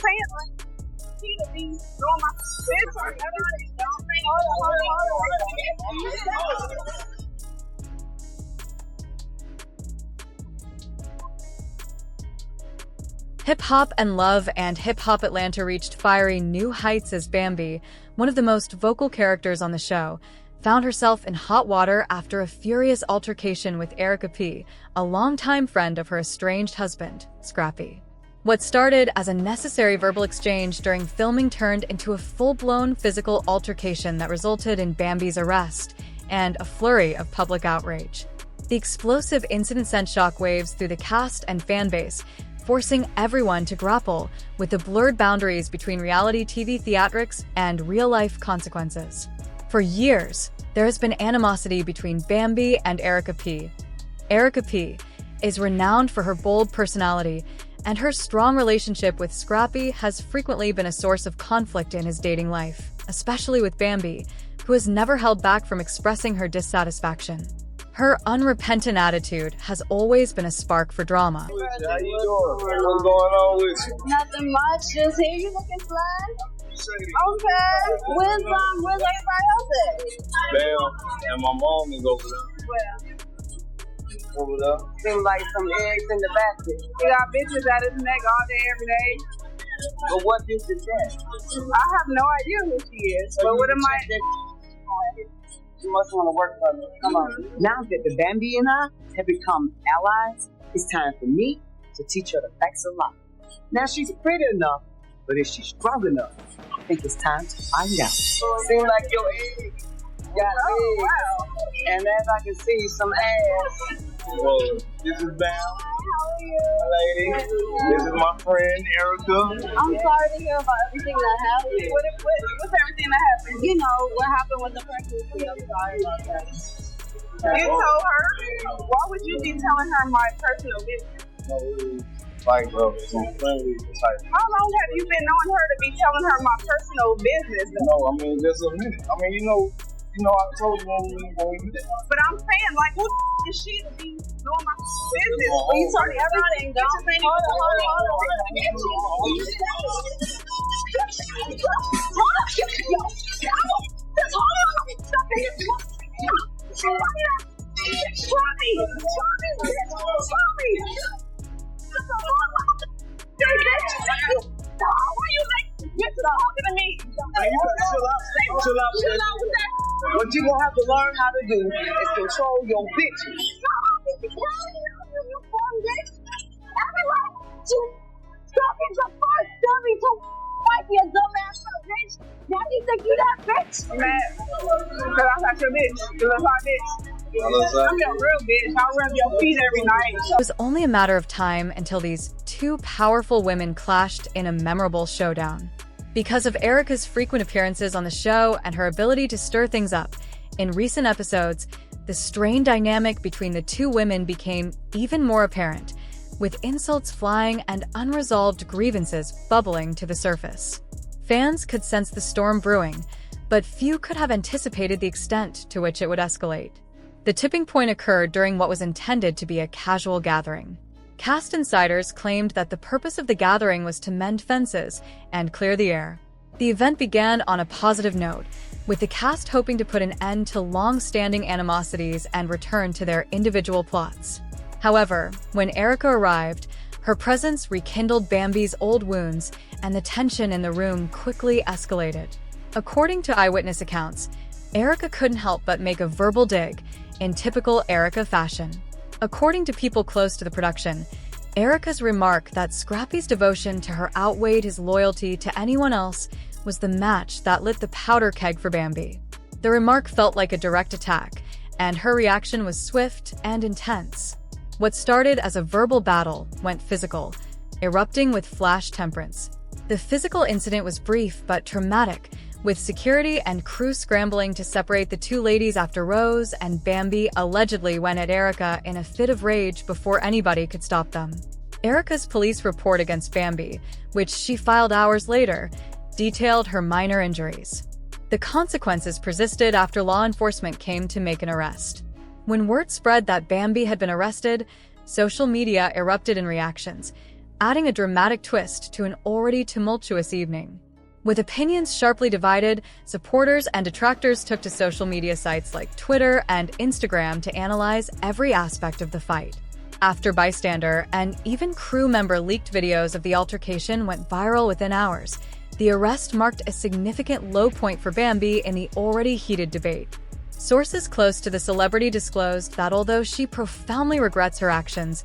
saying, like, she to be doing my business. Hold on. Hip Hop and Love and Hip Hop Atlanta reached fiery new heights as Bambi, one of the most vocal characters on the show, found herself in hot water after a furious altercation with Erica P., a longtime friend of her estranged husband, Scrappy. What started as a necessary verbal exchange during filming turned into a full-blown physical altercation that resulted in Bambi's arrest and a flurry of public outrage. The explosive incident sent shockwaves through the cast and fan base, forcing everyone to grapple with the blurred boundaries between reality TV theatrics and real-life consequences. For years, there has been animosity between Bambi and Erica P. Erica P. is renowned for her bold personality, and her strong relationship with Scrappy has frequently been a source of conflict in his dating life, especially with Bambi, who has never held back from expressing her dissatisfaction. Her unrepentant attitude has always been a spark for drama. How you doing? What's going on with you? Nothing much, just here. You looking fly? Okay. Where's everybody else at? Bam, and my mom is over there. Well, Over there? seems like some eggs in the basket. He got bitches at his neck all day, every day. But what bitch is that? I have no idea who she is, but what am I? You must want to work for me. Come on. Now that the Bambi and I have become allies, it's time for me to teach her the facts of life. Now she's pretty enough, but is she strong enough? I think it's time to find out. Seems like your egg got legs. Wow. And as I can see, some ass. Well, this is Bam, lady. This is my friend Erica. I'm sorry to hear about everything that happened. What's everything that happened? You know, what happened with the pregnancy. I'm sorry about that. You told her? Why would you be telling her my personal business? Like some friendly type. How long have you been knowing her to be telling her my personal business? No, I mean just a minute. I mean, I told you when we met. But I'm saying, like, who is she to be doing my business? When you told me everything, don't. Hold Chill out. What you gonna have to learn how to do is control your bitches. Matt, because I got your bitch. You look like bitch. I'm your real bitch. I'll rub your feet every night. It was only a matter of time until these two powerful women clashed in a memorable showdown. Because of Erica's frequent appearances on the show and her ability to stir things up, in recent episodes, the strained dynamic between the two women became even more apparent, with insults flying and unresolved grievances bubbling to the surface. Fans could sense the storm brewing, but few could have anticipated the extent to which it would escalate. The tipping point occurred during what was intended to be a casual gathering. Cast insiders claimed that the purpose of the gathering was to mend fences and clear the air. The event began on a positive note, with the cast hoping to put an end to long-standing animosities and return to their individual plots. However, when Erica arrived, her presence rekindled Bambi's old wounds, and the tension in the room quickly escalated. According to eyewitness accounts, Erica couldn't help but make a verbal dig, in typical Erica fashion. According to people close to the production, Erica's remark that Scrappy's devotion to her outweighed his loyalty to anyone else was the match that lit the powder keg for Bambi. The remark felt like a direct attack, and her reaction was swift and intense. What started as a verbal battle went physical, erupting with flash temperance. The physical incident was brief but traumatic, with security and crew scrambling to separate the two ladies after Rose and Bambi allegedly went at Erica in a fit of rage before anybody could stop them. Erica's police report against Bambi, which she filed hours later, detailed her minor injuries. The consequences persisted after law enforcement came to make an arrest. When word spread that Bambi had been arrested, social media erupted in reactions. adding a dramatic twist to an already tumultuous evening. With opinions sharply divided, supporters and detractors took to social media sites like Twitter and Instagram to analyze every aspect of the fight. After bystander and even crew member leaked videos of the altercation went viral within hours, the arrest marked a significant low point for Bambi in the already heated debate. Sources close to the celebrity disclosed that although she profoundly regrets her actions,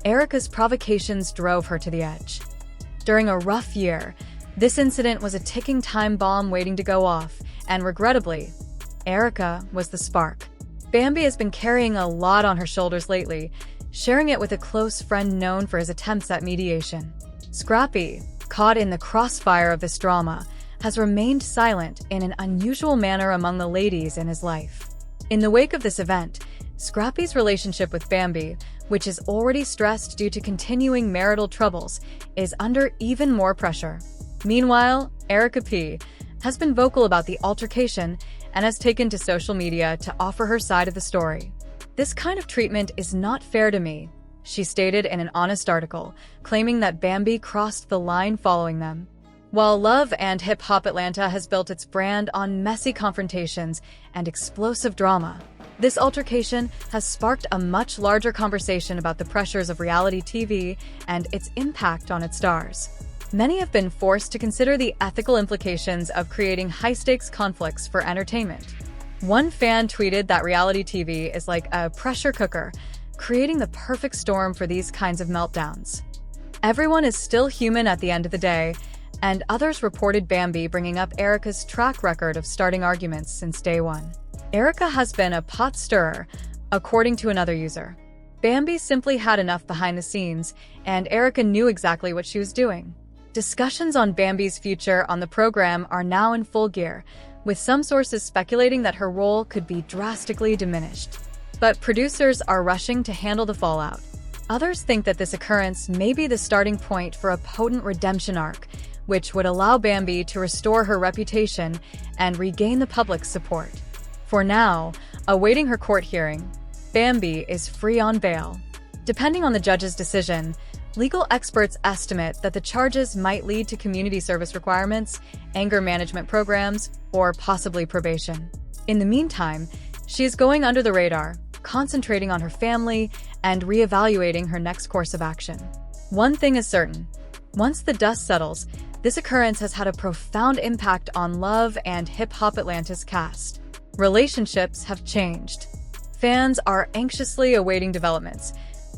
Erica's provocations drove her to the edge. During a rough year, this incident was a ticking time bomb waiting to go off, and regrettably, Erica was the spark. Bambi has been carrying a lot on her shoulders lately, sharing it with a close friend known for his attempts at mediation. Scrappy, caught in the crossfire of this drama, has remained silent in an unusual manner among the ladies in his life. In the wake of this event, Scrappy's relationship with Bambi, which is already stressed due to continuing marital troubles, is under even more pressure. Meanwhile, Erica P. has been vocal about the altercation and has taken to social media to offer her side of the story. "This kind of treatment is not fair to me," she stated in an honest article, claiming that Bambi crossed the line following them. While Love and Hip Hop Atlanta has built its brand on messy confrontations and explosive drama, this altercation has sparked a much larger conversation about the pressures of reality TV and its impact on its stars. Many have been forced to consider the ethical implications of creating high-stakes conflicts for entertainment. One fan tweeted that reality TV is like a pressure cooker, creating the perfect storm for these kinds of meltdowns. Everyone is still human at the end of the day, and others reported Bambi bringing up Erica's track record of starting arguments since day one. Erica has been a pot stirrer, according to another user. Bambi simply had enough behind the scenes, and Erica knew exactly what she was doing. Discussions on Bambi's future on the program are now in full gear, with some sources speculating that her role could be drastically diminished. But producers are rushing to handle the fallout. Others think that this occurrence may be the starting point for a potent redemption arc, which would allow Bambi to restore her reputation and regain the public's support. For now, awaiting her court hearing, Bambi is free on bail. Depending on the judge's decision, legal experts estimate that the charges might lead to community service requirements, anger management programs, or possibly probation. In the meantime, she is going under the radar, concentrating on her family and reevaluating her next course of action. One thing is certain: once the dust settles, this occurrence has had a profound impact on Love and Hip Hop Atlanta's cast. Relationships have changed. Fans are anxiously awaiting developments,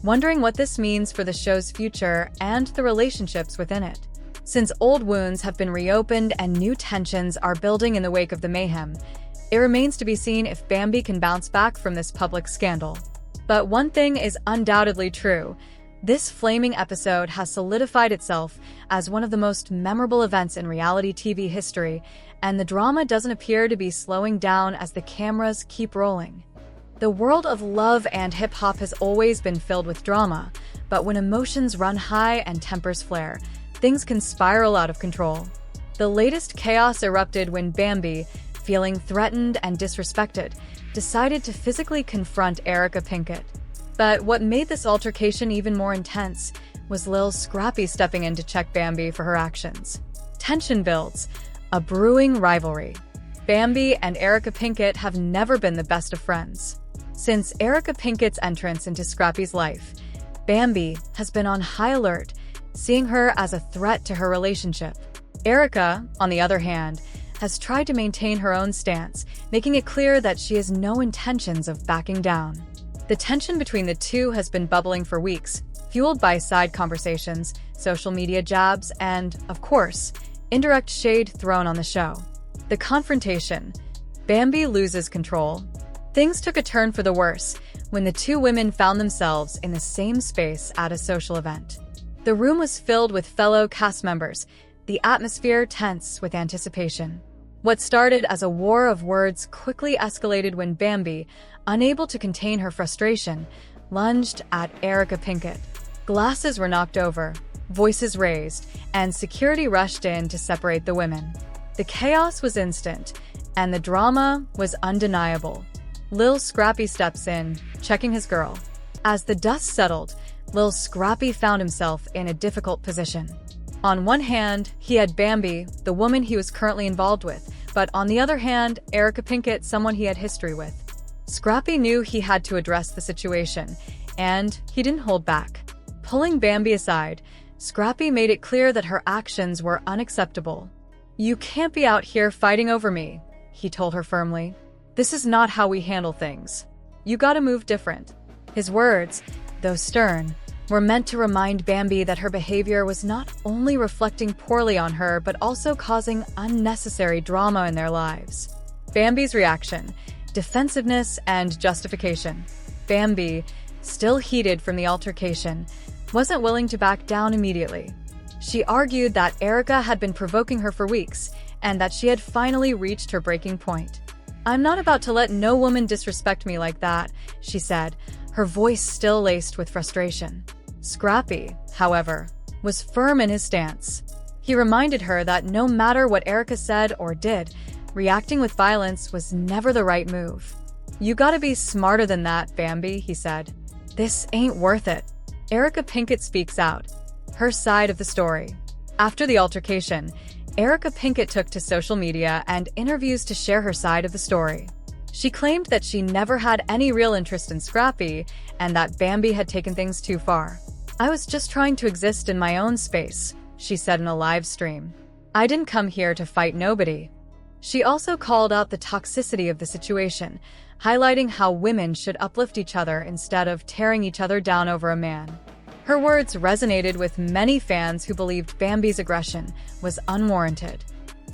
wondering what this means for the show's future and the relationships within it. Since old wounds have been reopened and new tensions are building in the wake of the mayhem, it remains to be seen if Bambi can bounce back from this public scandal. But one thing is undoubtedly true: this flaming episode has solidified itself as one of the most memorable events in reality TV history, and the drama doesn't appear to be slowing down as the cameras keep rolling. The world of Love and Hip Hop has always been filled with drama, but when emotions run high and tempers flare, things can spiral out of control. The latest chaos erupted when Bambi, feeling threatened and disrespected, decided to physically confront Erica Pinkett. But what made this altercation even more intense was Lil Scrappy stepping in to check Bambi for her actions. Tension builds, a brewing rivalry. Bambi and Erica Pinkett have never been the best of friends. Since Erica Pinkett's entrance into Scrappy's life, Bambi has been on high alert, seeing her as a threat to her relationship. Erica, on the other hand, has tried to maintain her own stance, making it clear that she has no intentions of backing down. The tension between the two has been bubbling for weeks, fueled by side conversations, social media jabs, and, of course, indirect shade thrown on the show. The confrontation. Bambi loses control. Things took a turn for the worse when the two women found themselves in the same space at a social event. The room was filled with fellow cast members, the atmosphere tense with anticipation. What started as a war of words quickly escalated when Bambi, unable to contain her frustration, lunged at Erica Pinkett. Glasses were knocked over, voices raised, and security rushed in to separate the women. The chaos was instant, and the drama was undeniable. Lil Scrappy steps in, checking his girl. As the dust settled, Lil Scrappy found himself in a difficult position. On one hand, he had Bambi, the woman he was currently involved with, but on the other hand, Erica Pinkett, someone he had history with. Scrappy knew he had to address the situation, and he didn't hold back. Pulling Bambi aside, Scrappy made it clear that her actions were unacceptable. "You can't be out here fighting over me," he told her firmly. "This is not how we handle things. You gotta move different." His words, though stern, were meant to remind Bambi that her behavior was not only reflecting poorly on her, but also causing unnecessary drama in their lives. Bambi's reaction: defensiveness and justification. Bambi, still heated from the altercation, wasn't willing to back down immediately. She argued that Erica had been provoking her for weeks, and that she had finally reached her breaking point. "I'm not about to let no woman disrespect me like that," she said, her voice still laced with frustration. Scrappy, however, was firm in his stance. He reminded her that no matter what Erica said or did, reacting with violence was never the right move. "You gotta be smarter than that, Bambi," he said. "This ain't worth it." Erica Pinkett speaks out, her side of the story. After the altercation, Erica Pinkett took to social media and interviews to share her side of the story. She claimed that she never had any real interest in Scrappy and that Bambi had taken things too far. "I was just trying to exist in my own space," she said in a live stream. "I didn't come here to fight nobody." She also called out the toxicity of the situation, highlighting how women should uplift each other instead of tearing each other down over a man. Her words resonated with many fans who believed Bambi's aggression was unwarranted.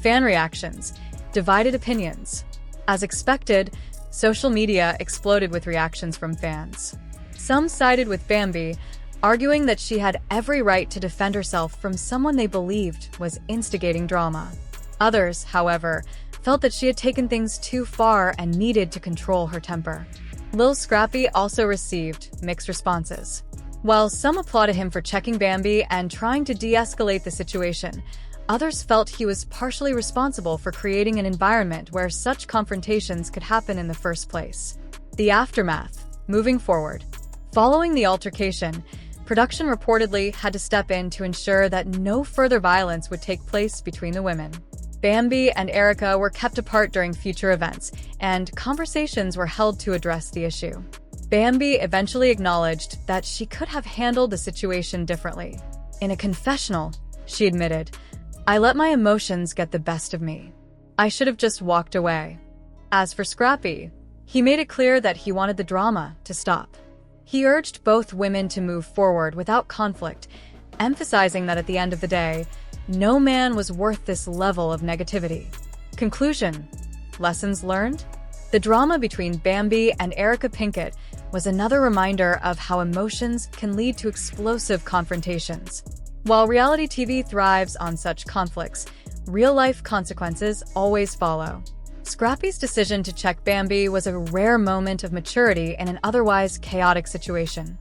Fan reactions: divided opinions. As expected, social media exploded with reactions from fans. Some sided with Bambi, arguing that she had every right to defend herself from someone they believed was instigating drama. Others, however, felt that she had taken things too far and needed to control her temper. Lil Scrappy also received mixed responses. While some applauded him for checking Bambi and trying to de-escalate the situation, others felt he was partially responsible for creating an environment where such confrontations could happen in the first place. The aftermath. Moving forward. Following the altercation, production reportedly had to step in to ensure that no further violence would take place between the women. Bambi and Erica were kept apart during future events, and conversations were held to address the issue. Bambi eventually acknowledged that she could have handled the situation differently. In a confessional, she admitted, "I let my emotions get the best of me. I should have just walked away." As for Scrappy, he made it clear that he wanted the drama to stop. He urged both women to move forward without conflict, emphasizing that at the end of the day, no man was worth this level of negativity. Conclusion: lessons learned? The drama between Bambi and Erica Pinkett was another reminder of how emotions can lead to explosive confrontations. While reality TV thrives on such conflicts, real-life consequences always follow. Scrappy's decision to check Bambi was a rare moment of maturity in an otherwise chaotic situation.